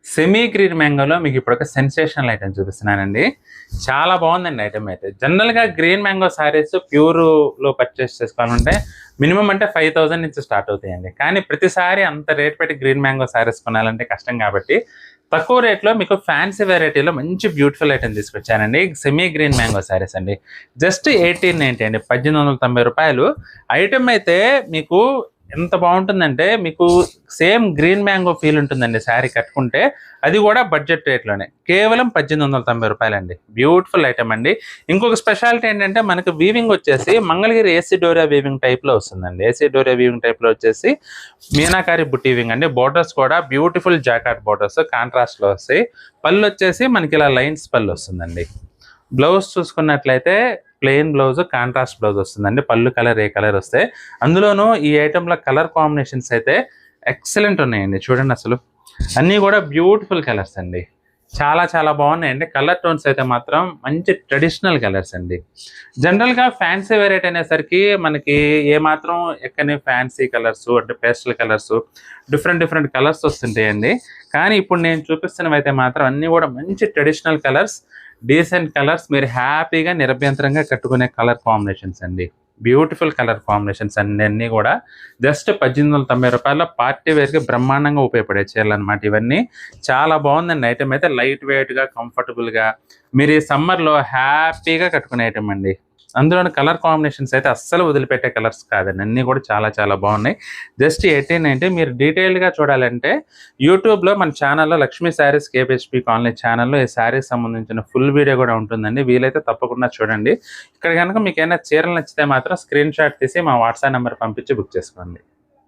Semi green మ్యాంగోలో మీకు ఇప్పుడు ఒక సెన్సేషనల్ ఐటమ్ చూపిస్తున్నానండి. చాలా బాగుందండి ఐటమ్ అయితే. జనరల్‌గా గ్రీన్ మ్యాంగో సారీస్ ప్యూర్‌లో పర్చేస్ చేసుకోవాలంటే మినిమమ్ అంటే 5000 నుంచి స్టార్ట్ అవుతాయండి. కానీ ప్రతిసారి అంత రేట్ పెట్టి గ్రీన్ మ్యాంగో సారీస్ కొనాలంటే కష్టం కాబట్టి తక్కువ రేట్‌లో మీకు ఫ్యాన్సీ వెరైటీలో మంచి బ్యూటిఫుల్ ఐటమ్ తీసుకొచ్చానండి. సెమీ గ్రీన్ మ్యాంగో సారీస్ అండి. జస్ట్ 1890 అండి. రూ. 1890. ఐటమ్ అయితే మీకు ఎంత బాగుంటుందంటే మీకు సేమ్ గ్రీన్ మ్యాంగో ఫీల్ ఉంటుందండి శారీ కట్టుకుంటే. అది కూడా బడ్జెట్ రేట్లోనే కేవలం రూ. 1890 అండి. బ్యూటిఫుల్ ఐటమ్ అండి. ఇంకొక స్పెషాలిటీ ఏంటంటే మనకు వీవింగ్ వచ్చేసి మంగళగిరి ఏసీ డోరియా వీవింగ్ టైప్లో వస్తుందండి. ఏసీ డోరియా వీవింగ్ టైప్లో వచ్చేసి మీనాకారి బుట్టి వీవింగ్ అండి. బోర్డర్స్ కూడా బ్యూటిఫుల్ జాకార్డ్ బోర్డర్స్ కాంట్రాస్ట్లో వస్తాయి. పళ్ళు వచ్చేసి మనకి ఇలా లైన్స్ పళ్ళు వస్తుందండి. బ్లౌజ్ చూసుకున్నట్లయితే ప్లెయిన్ బ్లౌజ్ కాంట్రాస్ట్ బ్లౌజ్ వస్తుందండి. పళ్ళు కలర్ ఏ కలర్ వస్తే అందులోనూ ఈ ఐటెంలో కలర్ కాంబినేషన్స్ అయితే ఎక్సలెంట్ ఉన్నాయండి. చూడండి అసలు అన్నీ కూడా బ్యూటిఫుల్ కలర్స్ అండి. చాలా చాలా బాగున్నాయండి. కలర్ టోన్స్ అయితే మాత్రం మంచి ట్రెడిషనల్ కలర్స్ అండి. జనరల్గా ఫ్యాన్సీ వెరైటీ అనేసరికి మనకి ఏమాత్రం ఎక్కని ఫ్యాన్సీ కలర్స్ అంటే పేస్టల్ కలర్స్ డిఫరెంట్ కలర్స్ వస్తుంటాయండి. కానీ ఇప్పుడు నేను చూపిస్తున్నవి అయితే మాత్రం అన్నీ కూడా మంచి ట్రెడిషనల్ కలర్స్, డీసెంట్ కలర్స్, మీరు హ్యాపీగా నిరభ్యంతరంగా కట్టుకునే కలర్ కాంబినేషన్స్ అండి. బ్యూటిఫుల్ కలర్ కాంబినేషన్స్ అన్నీ కూడా జస్ట్ రూ. 1890 పార్టీ వేర్కి బ్రహ్మాండంగా ఉపయోగపడే చీరలు అనమాట. ఇవన్నీ చాలా బాగుందండి. ఐటమ్ అయితే లైట్ వెయిట్గా కంఫర్టబుల్గా మీరు ఈ సమ్మర్లో హ్యాపీగా కట్టుకునే ఐటమ్ అండి. అందులోని కలర్ కాంబినేషన్స్ అయితే అస్సలు వదిలిపెట్టే కలర్స్ కాదండి. అన్నీ కూడా చాలా చాలా బాగున్నాయి. జస్ట్ 1890. మీరు డీటెయిల్గా చూడాలంటే యూట్యూబ్లో మన ఛానల్లో లక్ష్మీ శారీస్ కేపీహెచ్పీ కాలనీ ఛానల్లో ఈ శారీస్ సంబంధించిన ఫుల్ వీడియో కూడా ఉంటుందండి. వీలైతే తప్పకుండా చూడండి. ఇక్కడ కనుక మీకు ఏమైనా చీరలు నచ్చితే మాత్రం స్క్రీన్ షాట్ తీసి మా వాట్సాప్ నెంబర్ పంపించి బుక్ చేసుకోండి.